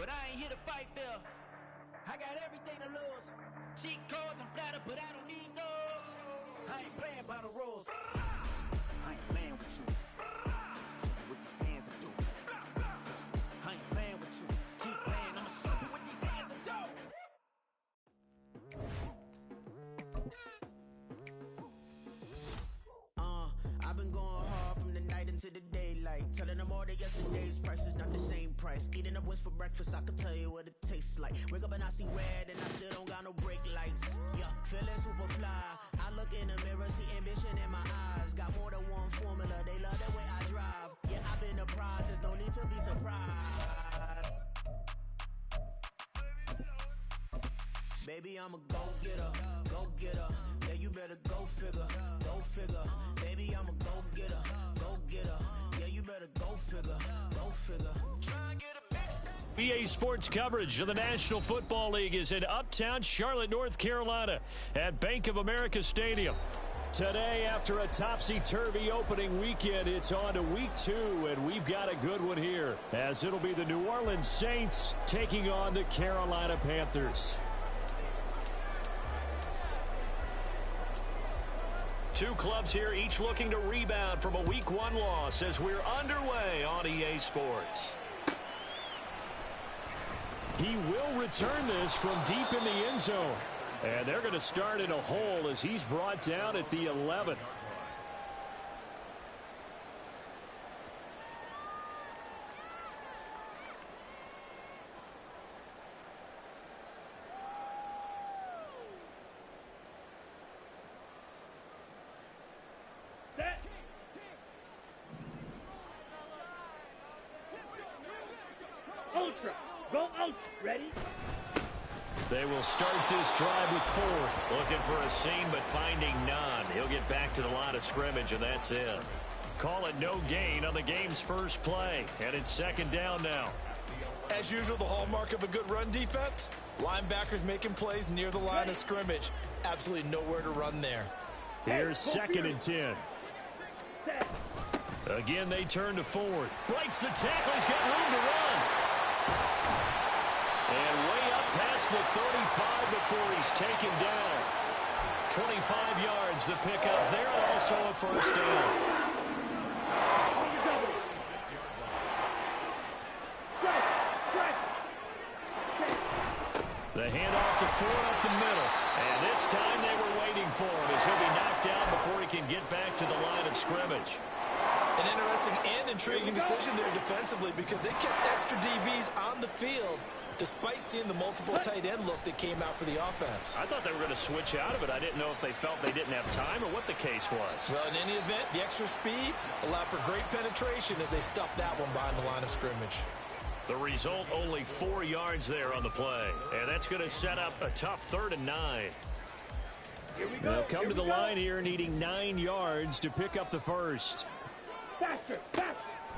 but I ain't here to fight fair. I got everything to lose. Cheat codes and flatter, but I don't need those. I ain't playing by the rules. I ain't playing with you. Show you what these hands will do. I ain't playing with you. Keep playing, I'ma show you what these hands will do. I've been going hard from the night into the daylight, telling them all that yesterday's price is not the same price. Eating up what's for breakfast, I can tell you what it tastes like. Wake up and I see red and I still don't got no brake lights. Yeah, feeling super fly. I look in the mirror, see ambition in my eyes. Got more than one formula, they love the way I drive. Yeah, I've been a prize, there's no need to be surprised. Baby, I'm a go-getter, go-getter. Yeah, you better go figure, go figure. Baby, I'm a go-getter, go-getter. Yeah, you better go figure, go figure. Try and get a EA Sports coverage of the National Football League is in Uptown Charlotte, North Carolina at Bank of America Stadium. Today, after a topsy-turvy opening weekend, it's on to week 2, and we've got a good one here, as it'll be the New Orleans Saints taking on the Carolina Panthers. Two clubs here, each looking to rebound from a Week 1 loss as we're underway on EA Sports. He will return this from deep in the end zone. And they're going to start in a hole as he's brought down at the 11. Ultra, go Ultra, ready? They will start this drive with 4. Looking for a seam, but finding none. He'll get back to the line of scrimmage, and that's it. Call it no gain on the game's first play, and it's second down now. As usual, the hallmark of a good run defense, linebackers making plays near the line of scrimmage. Absolutely nowhere to run there. Here's second and 10. Again, they turn to Ford. Breaks the tackle. He's got room to run. And way up past the 35 before he's taken down. 25 yards the pickup there, also a first down. The handoff to Ford up the middle. And this time they were waiting for him as he'll be knocked down before he can get back to the line of scrimmage. An interesting and intriguing decision there defensively because they kept extra DBs on the field despite seeing the multiple tight end look that came out for the offense. I thought they were going to switch out of it. I didn't know if they felt they didn't have time or what the case was. Well, in any event, the extra speed allowed for great penetration as they stuffed that one behind the line of scrimmage. The result, only 4 yards there on the play. And that's going to set up a tough 3rd and 9. They'll come to the line here needing 9 yards to pick up the first. Faster, faster.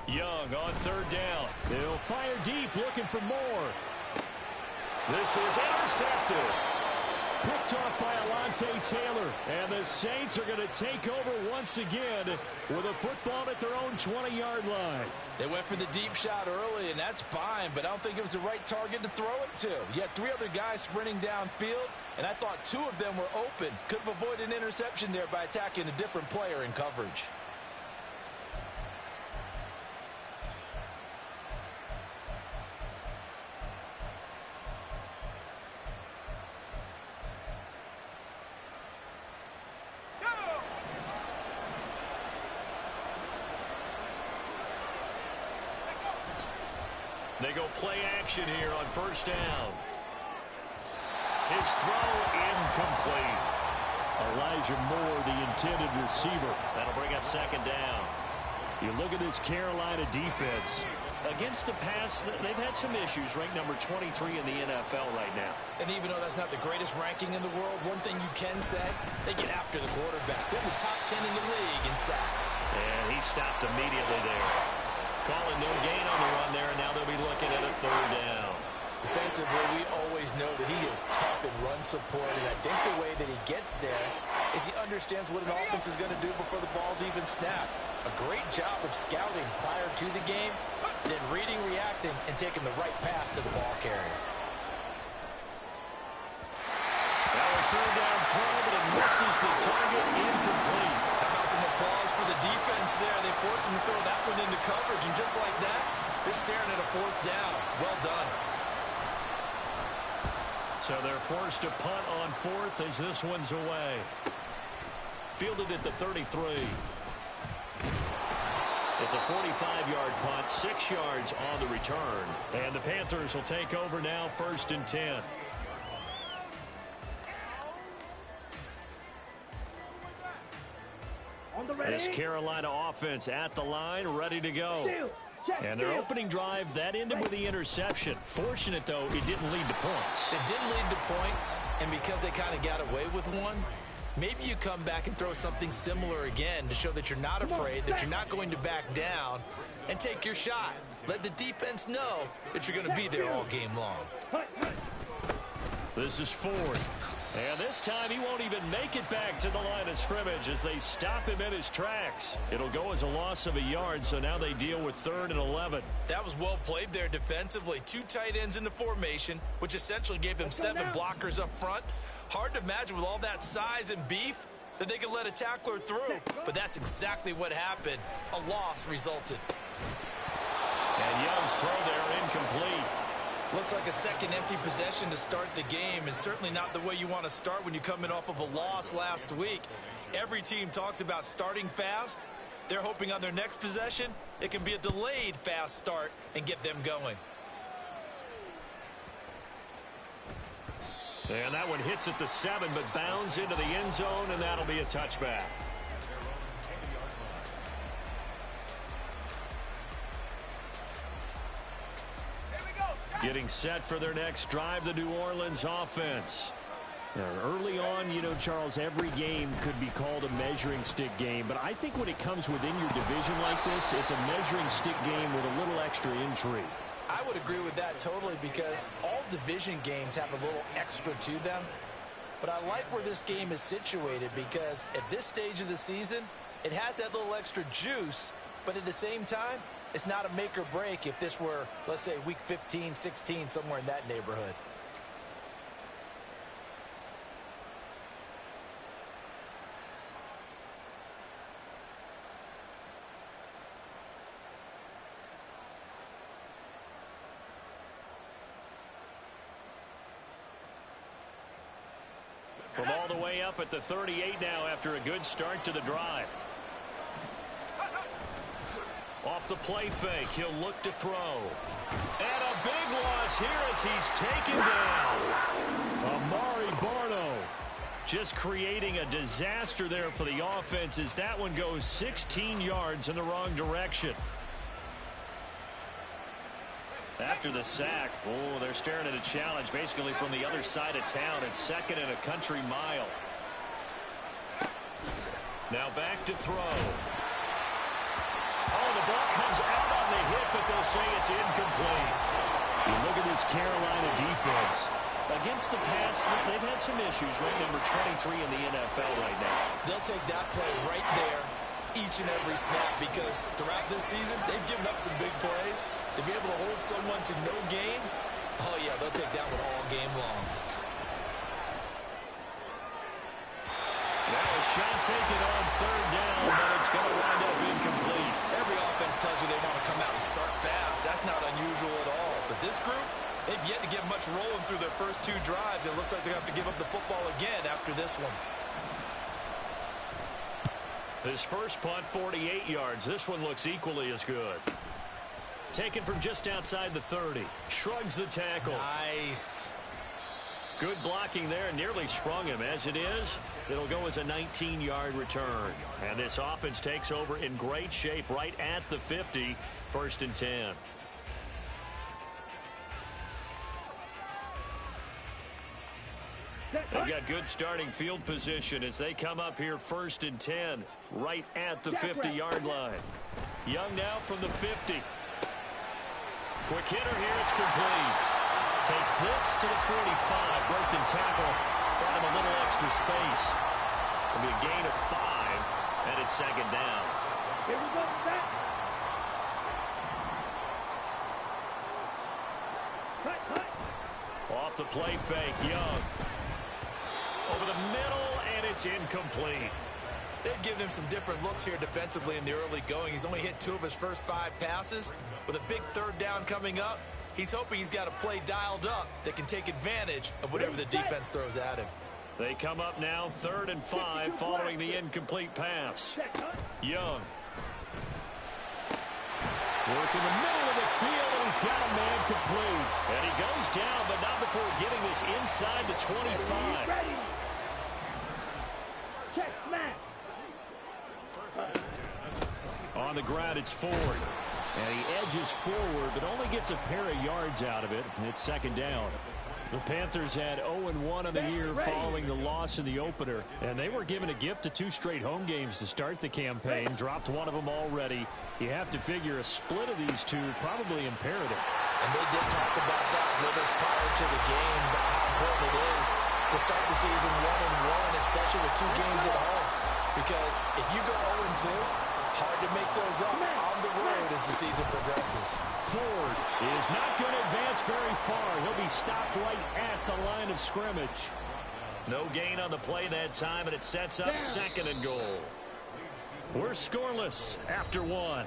Young on 3rd down. They'll fire deep, looking for more. This is intercepted. Picked off by Alontae Taylor. And the Saints are going to take over once again with a football at their own 20-yard line. They went for the deep shot early, and that's fine, but I don't think it was the right target to throw it to. You had 3 other guys sprinting downfield, and I thought 2 of them were open. Could have avoided an interception there by attacking a different player in coverage. They go play action here on 1st down. His throw incomplete. Elijah Moore, the intended receiver. That'll bring up 2nd down. You look at this Carolina defense. Against the pass, they've had some issues. Ranked number 23 in the NFL right now. And even though that's not the greatest ranking in the world, one thing you can say, they get after the quarterback. They're the top 10 in the league in sacks. And he stopped immediately there. Calling no gain on the run there, and now they'll be looking at a 3rd down. Defensively, we always know that he is tough in run support, and I think the way that he gets there is he understands what an offense is going to do before the ball's even snapped. A great job of scouting prior to the game, then reading, reacting, and taking the right path to the ball carrier. Now a third down throw, but it misses the target, incomplete. How about some applause for the defense there? They forced him to throw that one into coverage, and just like that, they're staring at a fourth down. Well done. So they're forced to punt on fourth as this one's away. Fielded at the 33. It's a 45-yard punt, 6 yards on the return. And the Panthers will take over now, 1st and 10. This Carolina offense at the line, ready to go. And their opening drive, that ended with the interception. Fortunate, though, it didn't lead to points. It didn't lead to points, and because they kind of got away with one, maybe you come back and throw something similar again to show that you're not afraid, that you're not going to back down, and take your shot. Let the defense know that you're going to be there all game long. This is Ford. And this time he won't even make it back to the line of scrimmage as they stop him in his tracks. It'll go as a loss of a yard, so now they deal with 3rd and 11. That was well played there defensively. 2 tight ends in the formation, which essentially gave them 7 blockers up front. Hard to imagine with all that size and beef that they could let a tackler through, but that's exactly what happened. A loss resulted. And Young's throw there incomplete. Looks like a second empty possession to start the game, and certainly not the way you want to start when you're coming off of a loss last week. Every team talks about starting fast. They're hoping on their next possession it can be a delayed fast start and get them going. And that one hits at the 7, but bounds into the end zone, and that'll be a touchback. Getting set for their next drive, the New Orleans offense. Now, early on, you know, Charles, every game could be called a measuring stick game, but I think when it comes within your division like this, it's a measuring stick game with a little extra intrigue. I would agree with that totally, because all division games have a little extra to them. But I like where this game is situated, because at this stage of the season, it has that little extra juice, but at the same time, it's not a make or break if this were, let's say, week 15, 16, somewhere in that neighborhood. From all the way up at the 38 now after a good start to the drive. Off the play fake, he'll look to throw. And a big loss here as he's taken down. Amari Barno just creating a disaster there for the offense as that one goes 16 yards in the wrong direction. After the sack, oh, they're staring at a challenge basically from the other side of town. It's 2nd and a country mile. Now back to throw. Oh, the ball comes out on the hit, but they'll say it's incomplete. You look at this Carolina defense. Against the pass, they've had some issues, right? Number 23 in the NFL right now. They'll take that play right there each and every snap, because throughout this season, they've given up some big plays. To be able to hold someone to no gain, oh yeah, they'll take that one all game long. Now a shot taken on 3rd down, but it's going to wind up incomplete. Every offense tells you they want to come out and start fast. That's not unusual at all. But this group, they've yet to get much rolling through their first 2 drives. It looks like they're going to have to give up the football again after this one. His first punt, 48 yards. This one looks equally as good. Taken from just outside the 30. Shrugs the tackle. Nice. Good blocking there. Nearly sprung him. As it is, it'll go as a 19-yard return. And this offense takes over in great shape right at the 50. 1st and 10. They've got good starting field position as they come up here 1st and 10 right at the 50-yard line. Young now from the 50. Quick hitter here, it's complete. Takes this to the 45. Broken tackle. Brought him a little extra space. It'll be a gain of 5, and it's second down. Here we go, set. Cut. Off the play fake, Young. Over the middle, and it's incomplete. They've given him some different looks here defensively in the early going. He's only hit 2 of his first 5 passes. With a big third down coming up, he's hoping he's got a play dialed up that can take advantage of whatever the defense throws at him. They come up now 3rd and 5 following the incomplete pass. Young. Work in the middle of the field, and he's got a man complete. And he goes down, but not before getting this inside the 25. Ready. Check, smash. On the ground, it's Ford. And he edges forward, but only gets a pair of yards out of it. And it's second down. The Panthers had 0-1 on the year following the loss in the opener. And they were given a gift of 2 straight home games to start the campaign. Dropped one of them already. You have to figure a split of these two probably imperative. And they did talk about that with us prior to the game, about how important it is to start the season 1-1, especially with 2 games at home. Because if you go 0-2, hard to make those up on the road as the season progresses. Ford is not going to advance very far. He'll be stopped right at the line of scrimmage. No gain on the play that time, and it sets up 2nd and goal. We're scoreless after 1.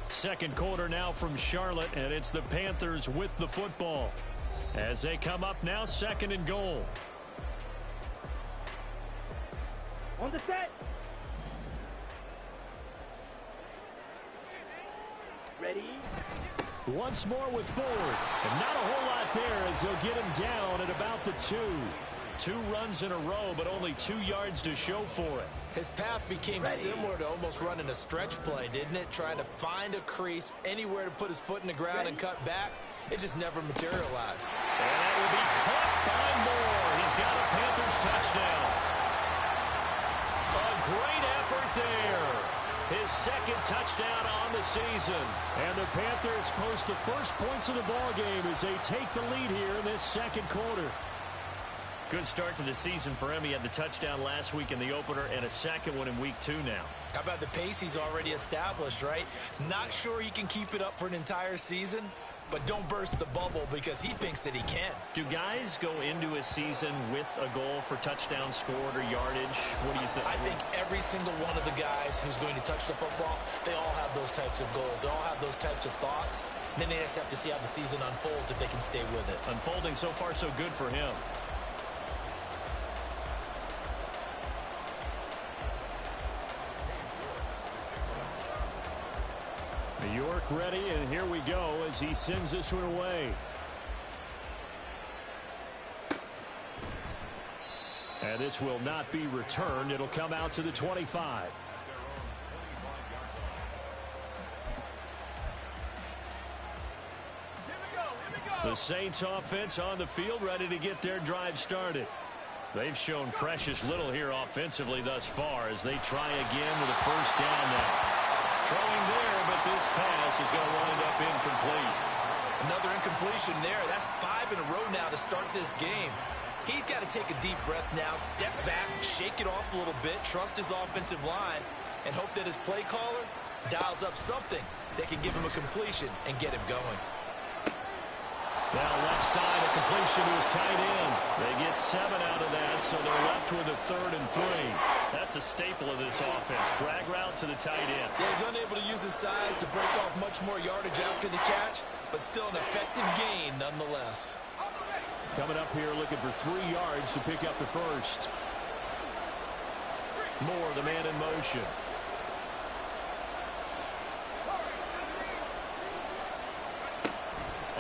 Second quarter now from Charlotte, and it's the Panthers with the football as they come up now 2nd and goal. On the set. Ready. Once more with Ford. And not a whole lot there as they'll get him down at about the 2. 2 runs in a row, but only 2 yards to show for it. His path became similar to almost running a stretch play, didn't it? Trying to find a crease, anywhere to put his foot in the ground and cut back. It just never materialized. And that will be caught by Moore. He's got a Panthers touchdown. A great effort there. His 2nd touchdown on the season. And the Panthers post the first points of the ball game as they take the lead here in this 2nd quarter. Good start to the season for him. He had the touchdown last week in the opener and a 2nd one in week 2 now. How about the pace he's already established, right? Not sure he can keep it up for an entire season, but don't burst the bubble because he thinks that he can. Do guys go into a season with a goal for touchdown scored or yardage? What do you think? I think every single one of the guys who's going to touch the football, they all have those types of goals. They all have those types of thoughts. And then they just have to see how the season unfolds if they can stay with it. Unfolding so far so good for him. York ready, and here we go as he sends this one away. And this will not be returned. It'll come out to the 25. The Saints offense on the field, ready to get their drive started. They've shown precious little here offensively thus far as they try again with a first down now. Throwing there, but this pass is going to wind up incomplete. Another incompletion there. That's 5 in a row now to start this game. He's got to take a deep breath now, step back, shake it off a little bit, trust his offensive line, and hope that his play caller dials up something that can give him a completion and get him going. Now left side, a completion to his tight end. They get 7 out of that, so they're left with a 3rd and 3. That's a staple of this offense. Drag route to the tight end. Yeah, he's unable to use his size to break off much more yardage after the catch, but still an effective gain nonetheless. Coming up here looking for 3 yards to pick up the first. Moore, the man in motion.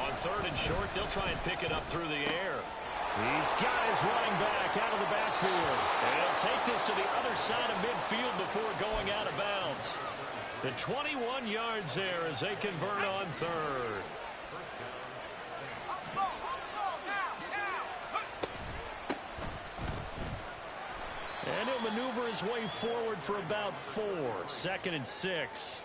On 3rd and short, they'll try and pick it up through the air. These guys running back out of the backfield. And he'll take this to the other side of midfield before going out of bounds. The 21 yards there as they convert on 3rd. And he'll maneuver his way forward for about 4. 2nd and 6.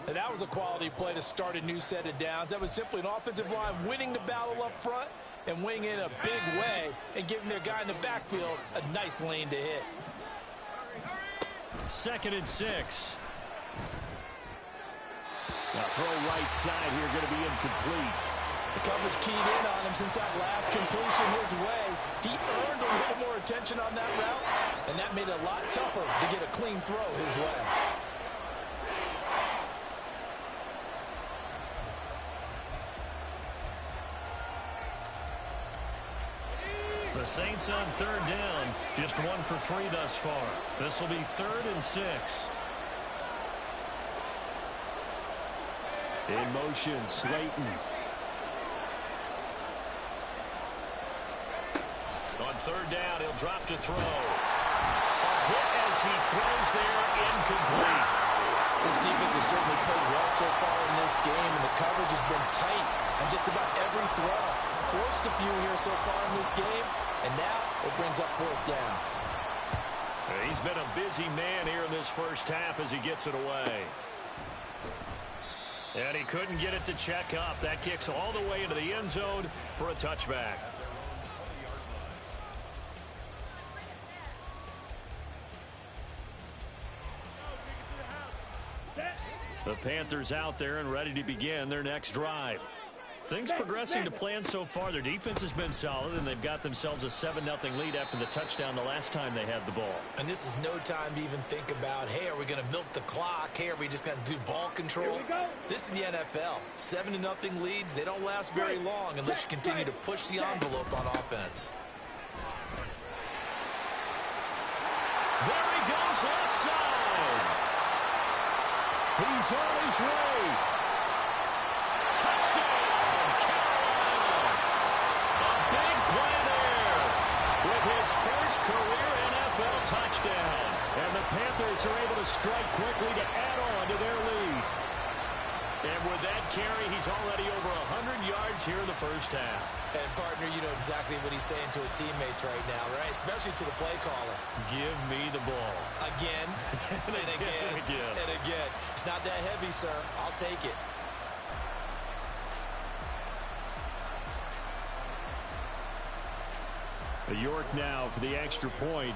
And that was a quality play to start a new set of downs. That was simply an offensive line winning the battle up front and winning in a big way and giving their guy in the backfield a nice lane to hit. 2nd and 6. Now throw right side here, going to be incomplete. The coverage keyed in on him since that last completion his way. He earned a little more attention on that route, and that made it a lot tougher to get a clean throw his way. The Saints on 3rd down, just 1 for 3 thus far. This will be 3rd and 6. In motion, Slayton. On 3rd down, he'll drop to throw. A hit as he throws there, incomplete. This defense has certainly played well so far in this game, and the coverage has been tight on just about every throw. Forced a few here so far in this game, and now it brings up 4th down. He's been a busy man here in this first half as he gets it away. And he couldn't get it to check up. That kicks all the way into the end zone for a touchback. The Panthers out there and ready to begin their next drive. Things progressing to plan so far. Their defense has been solid, and they've got themselves a 7-0 lead after the touchdown the last time they had the ball. And this is no time to even think about, hey, are we going to milk the clock? Hey, are we just going to do ball control? This is the NFL. 7-0 leads, they don't last very long unless you continue to push the envelope on offense. There he goes, left side. He's on his way. Touchdown, Carolina. A big play there with his first career NFL touchdown. And the Panthers are able to strike quickly to add on to their lead. And with that carry, he's already over 100 yards here in the first half. And, partner, you know exactly what he's saying to his teammates right now, right? Especially to the play caller. Give me the ball. Again, and again, and again. It's not that heavy, sir. I'll take it. York now for the extra point.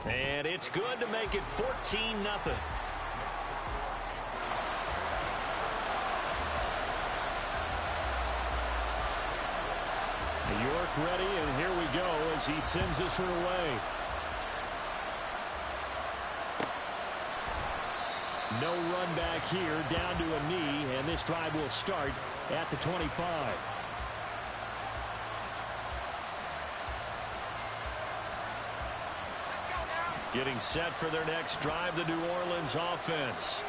And it's good to make it 14-0. York ready, and here we go as he sends this one away. No run back here, down to a knee, and this drive will start at the 25. Getting set for their next drive, the New Orleans offense.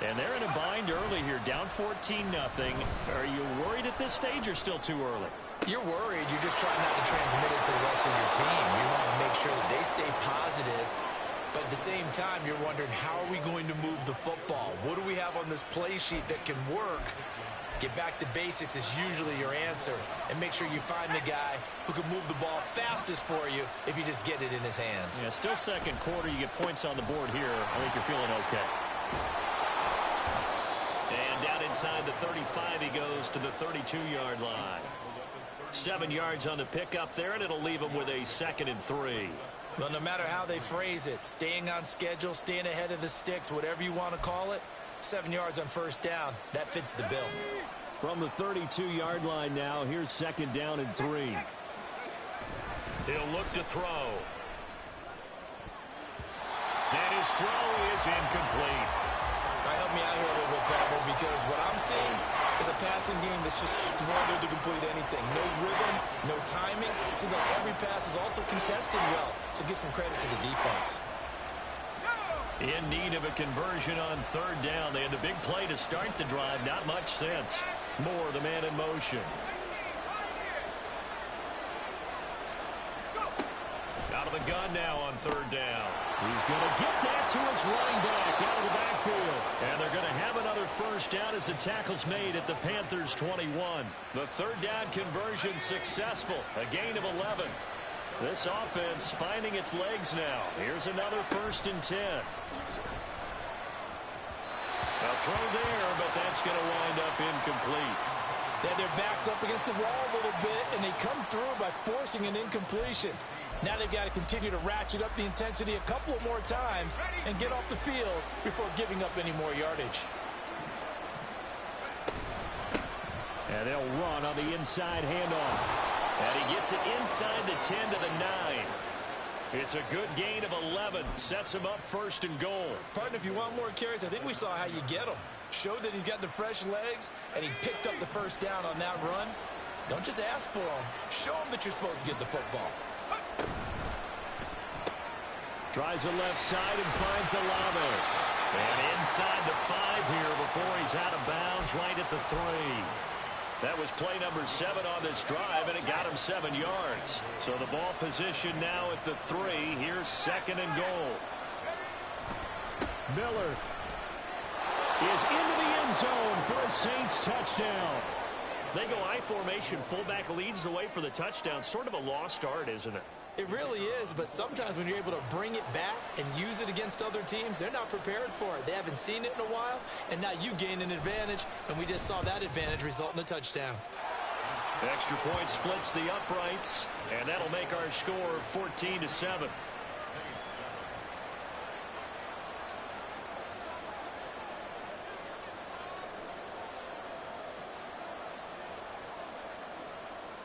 And they're in a bind early here, down 14-0. Are you worried at this stage or still too early? You're worried. You're just trying not to transmit it to the rest of your team. You want to make sure that they stay positive. But at the same time, you're wondering, how are we going to move the football? What do we have on this play sheet that can work? Get back to basics is usually your answer. And make sure you find the guy who can move the ball fastest for you if you just get it in his hands. Yeah, still second quarter. You get points on the board here. I think you're feeling okay. And down inside the 35, he goes to the 32-yard line. 7 yards on the pickup there, and it'll leave him with a 2nd and 3. Well, no matter how they phrase it, staying on schedule, staying ahead of the sticks, whatever you want to call it, 7 yards on first down, that fits the bill. From the 32-yard line now, here's 2nd down and 3. He'll look to throw. And his throw is incomplete. All right, help me out here a little bit, partner, because what I'm seeing is a passing game that's just struggled to complete anything. No rhythm, no timing. It seems like every pass is also contested well, so give some credit to the defense. In need of a conversion on 3rd down. They had the big play to start the drive. Not much sense. Moore, the man in motion. Out of the gun now on 3rd down. He's going to get that to his running back out of the backfield. And they're going to have another first down as the tackle's made at the Panthers' 21. The 3rd down conversion successful. A gain of 11. This offense finding its legs now. Here's another 1st and 10. A throw there, but that's going to wind up incomplete. They had their backs up against the wall a little bit, and they come through by forcing an incompletion. Now they've got to continue to ratchet up the intensity a couple of more times and get off the field before giving up any more yardage. And they'll run on the inside handoff. And he gets it inside the 10 to the 9. It's a good gain of 11. Sets him up 1st and goal. Partner, if you want more carries, I think we saw how you get them. Showed that he's got the fresh legs, and he picked up the 1st down on that run. Don't just ask for them. Show them that you're supposed to get the football. Tries the left side and finds Olave. And inside the 5 here before he's out of bounds right at the 3. That was play number 7 on this drive, and it got him 7 yards. So the ball position now at the 3. Here's 2nd and goal. Miller is into the end zone for a Saints touchdown. They go I formation. Fullback leads the way for the touchdown. Sort of a lost art, isn't it? It really is, but sometimes when you're able to bring it back and use it against other teams, they're not prepared for it. They haven't seen it in a while, and now you gain an advantage, and we just saw that advantage result in a touchdown. Extra point splits the uprights, and that'll make our score 14-7.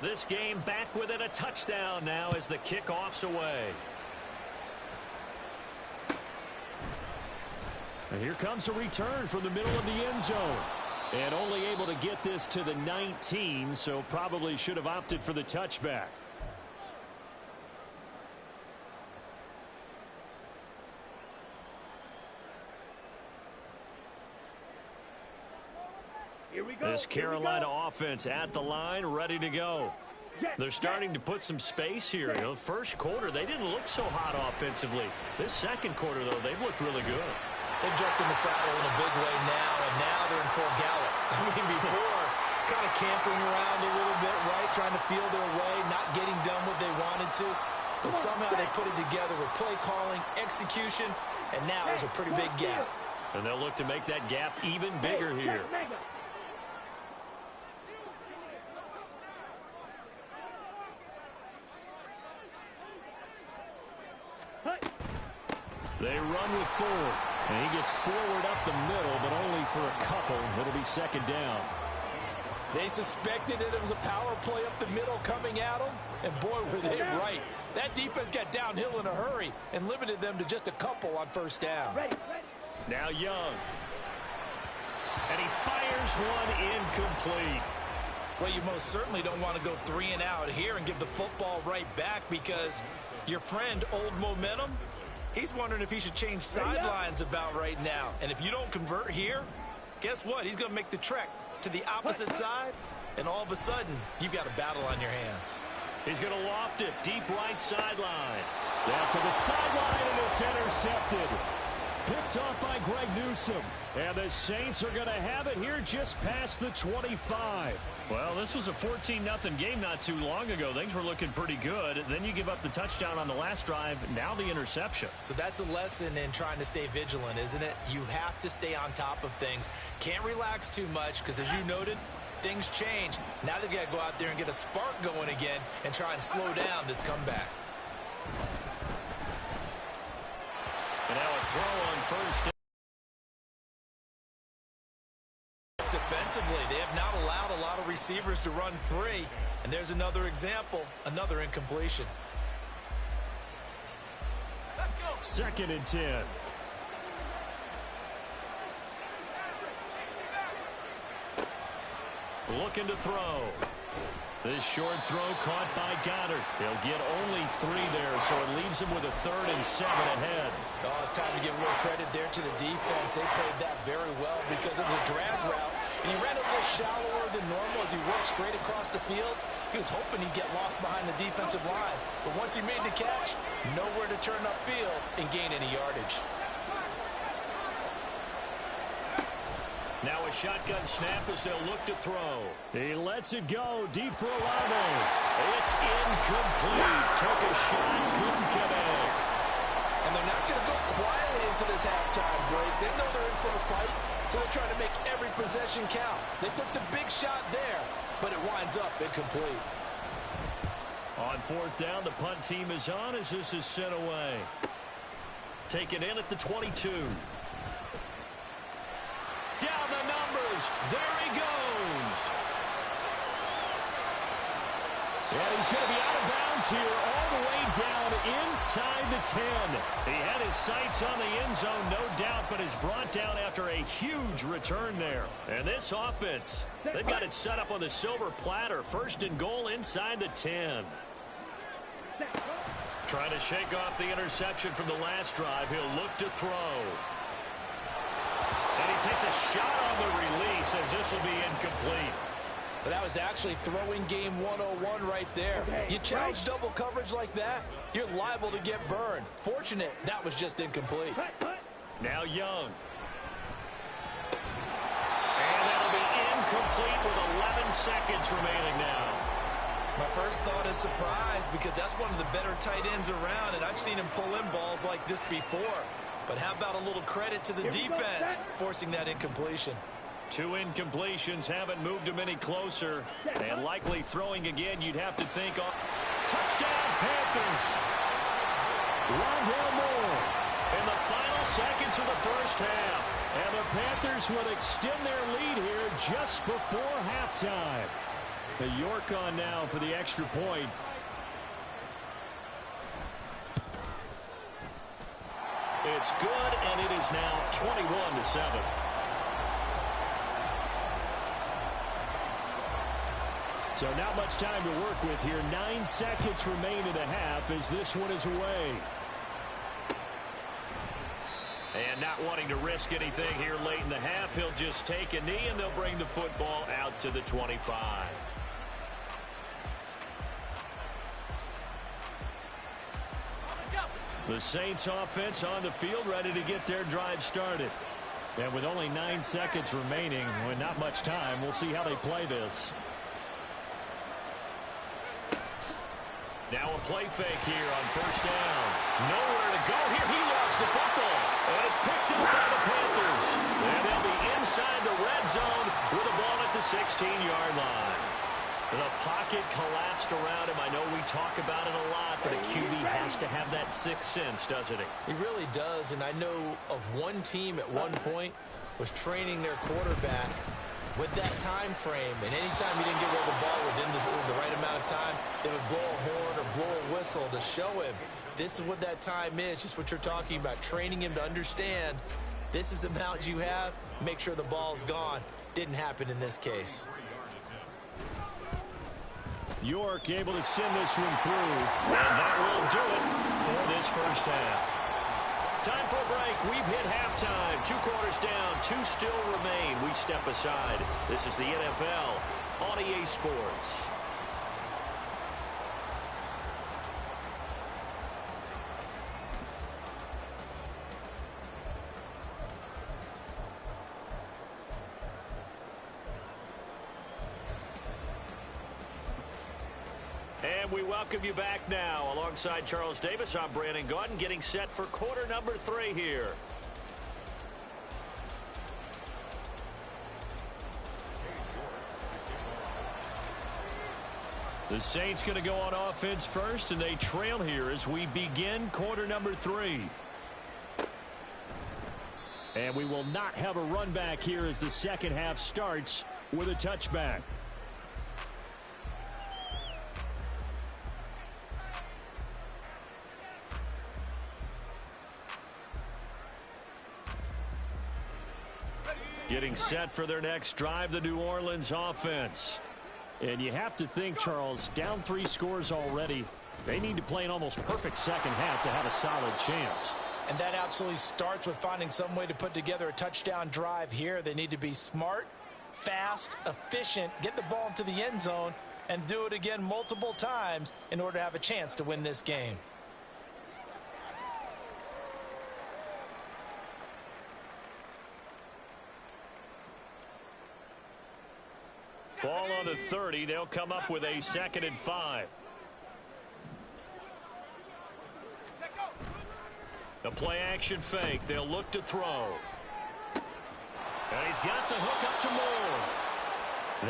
This game back within a touchdown now as the kickoff's away. And here comes a return from the middle of the end zone. And only able to get this to the 19, so probably should have opted for the touchback. Here we go. This Carolina offense at the line, ready to go. They're starting to put some space here. You know, first quarter, they didn't look so hot offensively. This second quarter, though, they've looked really good. They've jumped in the saddle in a big way now, and now they're in full gallop. I mean, before, kind of cantering around a little bit, right, trying to feel their way, not getting done what they wanted to. But somehow they put it together with play calling, execution, and now there's a pretty big gap. And they'll look to make that gap even bigger here. They run with 4. And he gets forward up the middle, but only for a couple. It'll be 2nd down. They suspected that it was a power play up the middle coming at them, and boy, were they right. That defense got downhill in a hurry and limited them to just a couple on 1st down. Now Young. And he fires one incomplete. Well, you most certainly don't want to go 3 and out here and give the football right back, because your friend, Old Momentum, he's wondering if he should change sidelines about right now. And if you don't convert here, guess what? He's going to make the trek to the opposite side, and all of a sudden, you've got a battle on your hands. He's going to loft it deep right sideline. Down to the sideline, and it's intercepted. Picked off by Greg Newsome. And the Saints are going to have it here just past the 25. Well, this was a 14-0 game not too long ago. Things were looking pretty good. Then you give up the touchdown on the last drive. Now the interception. So that's a lesson in trying to stay vigilant, isn't it? You have to stay on top of things. Can't relax too much, because as you noted, things change. Now they've got to go out there and get a spark going again and try and slow down this comeback. And now a throw on 1st. Defensively, they have not allowed a lot of receivers to run free. And there's another example, another incompletion. 2nd and 10. Looking to throw. This short throw caught by Goddard. He'll get only 3 there, so it leaves him with a 3rd and 7 ahead. Oh, it's time to give a little credit there to the defense. They played that very well because it was a drag route. And he ran a little shallower than normal as he worked straight across the field. He was hoping he'd get lost behind the defensive line. But once he made the catch, nowhere to turn upfield and gain any yardage. Now a shotgun snap as they'll look to throw. He lets it go deep for Olave. It's incomplete. Took a shot, couldn't connect. And they're not going to go quietly into this halftime break. They know they're in for a fight, so they're trying to make every possession count. They took the big shot there, but it winds up incomplete. On fourth down, the punt team is on as this is sent away. Taken in at the 22. Down the numbers. There he goes. And he's going to be out of bounds here all the way down inside the 10. He had his sights on the end zone, no doubt, but is brought down after a huge return there. And this offense, they've got it set up on the silver platter. First and goal inside the 10. Trying to shake off the interception from the last drive. He'll look to throw. And he takes a shot on the release as this will be incomplete. But that was actually throwing game 101 right there. You challenge double coverage like that, you're liable to get burned. Fortunate that was just incomplete. Now Young. And that'll be incomplete with 11 seconds remaining now. My first thought is surprise because that's one of the better tight ends around, and I've seen him pull in balls like this before. But how about a little credit to the defense forcing that incompletion? 2 incompletions haven't moved him any closer. And likely throwing again, you'd have to think. Touchdown, Panthers. Rondale Moore in the final seconds of the first half. And the Panthers will extend their lead here just before halftime. The York on now for the extra point. It's good, and it is now 21-7. So not much time to work with here. 9 seconds remain in the half as this one is away. And not wanting to risk anything here late in the half, he'll just take a knee, and they'll bring the football out to the 25. The Saints offense on the field, ready to get their drive started. And with only 9 seconds remaining, with not much time, we'll see how they play this. Now a play fake here on first down. Nowhere to go here. He lost the football. And it's picked up by the Panthers. And they'll be inside the red zone with the ball at the 16-yard line. The pocket collapsed around him. I know we talk about it a lot, but a QB has to have that sixth sense, doesn't he? He really does, and I know of one team at one point was training their quarterback with that time frame, and anytime he didn't get rid of the ball within the right amount of time, they would blow a horn or blow a whistle to show him this is what that time is, just what you're talking about, training him to understand this is the amount you have, make sure the ball's gone. Didn't happen in this case. York able to send this one through, and that will do it for this first half. Time for a break. We've hit halftime. 2 quarters down, 2 still remain. We step aside. This is the NFL on EA Sports. And we welcome you back now. Alongside Charles Davis, I'm Brandon Gaudin, getting set for quarter number 3 here. The Saints going to go on offense first, and they trail here as we begin quarter number 3. And we will not have a run back here as the second half starts with a touchback. Getting set for their next drive, the New Orleans offense. And you have to think, Charles, down 3 scores already. They need to play an almost perfect second half to have a solid chance. And that absolutely starts with finding some way to put together a touchdown drive here. They need to be smart, fast, efficient, get the ball into the end zone, and do it again multiple times in order to have a chance to win this game. 30. They'll come up with a 2nd and 5. The play-action fake. They'll look to throw. And he's got the hook up to Moore.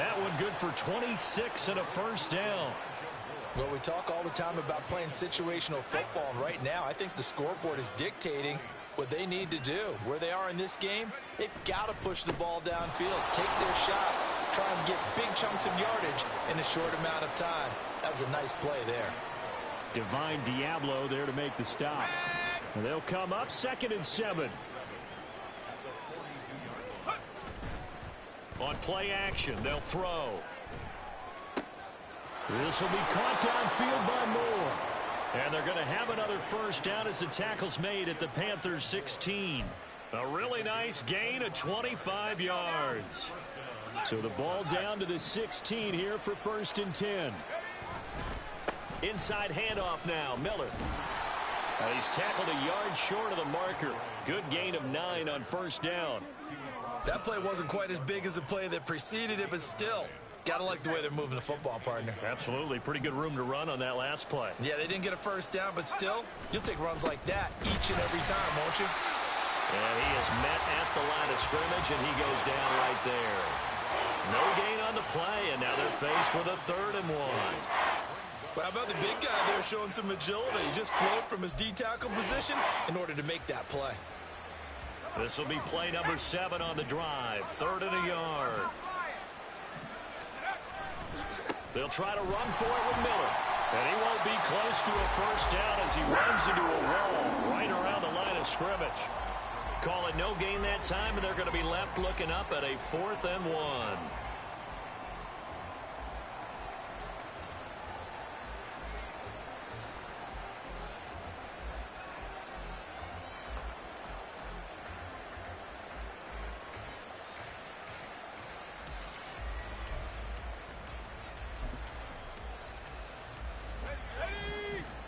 That one good for 26 and a first down. Well, we talk all the time about playing situational football, and right now I think the scoreboard is dictating what they need to do. Where they are in this game, they've got to push the ball downfield, take their shots, try and get big chunks of yardage in a short amount of time. That was a nice play there. Divine Diablo there to make the stop. And they'll come up 2nd and 7. On play action, they'll throw. This will be caught downfield by Moore. And they're going to have another first down as the tackle's made at the Panthers 16. A really nice gain of 25 yards. So the ball down to the 16 here for 1st and 10. Inside handoff now, Miller. And he's tackled a yard short of the marker. Good gain of 9 on 1st down. That play wasn't quite as big as the play that preceded it, but still, gotta like the way they're moving the football, partner. Absolutely. Pretty good room to run on that last play. Yeah, they didn't get a first down, but still, you'll take runs like that each and every time, won't you? And he is met at the line of scrimmage, and he goes down right there. No gain on the play, and now they're faced with a 3rd and 1. Well, how about the big guy there showing some agility? He just floated from his D-tackle position in order to make that play. This will be play number 7 on the drive. 3rd and a yard. They'll try to run for it with Miller. And he won't be close to a first down as he runs into a wall right around the line of scrimmage. Call it no gain that time, and they're going to be left looking up at a 4th and 1.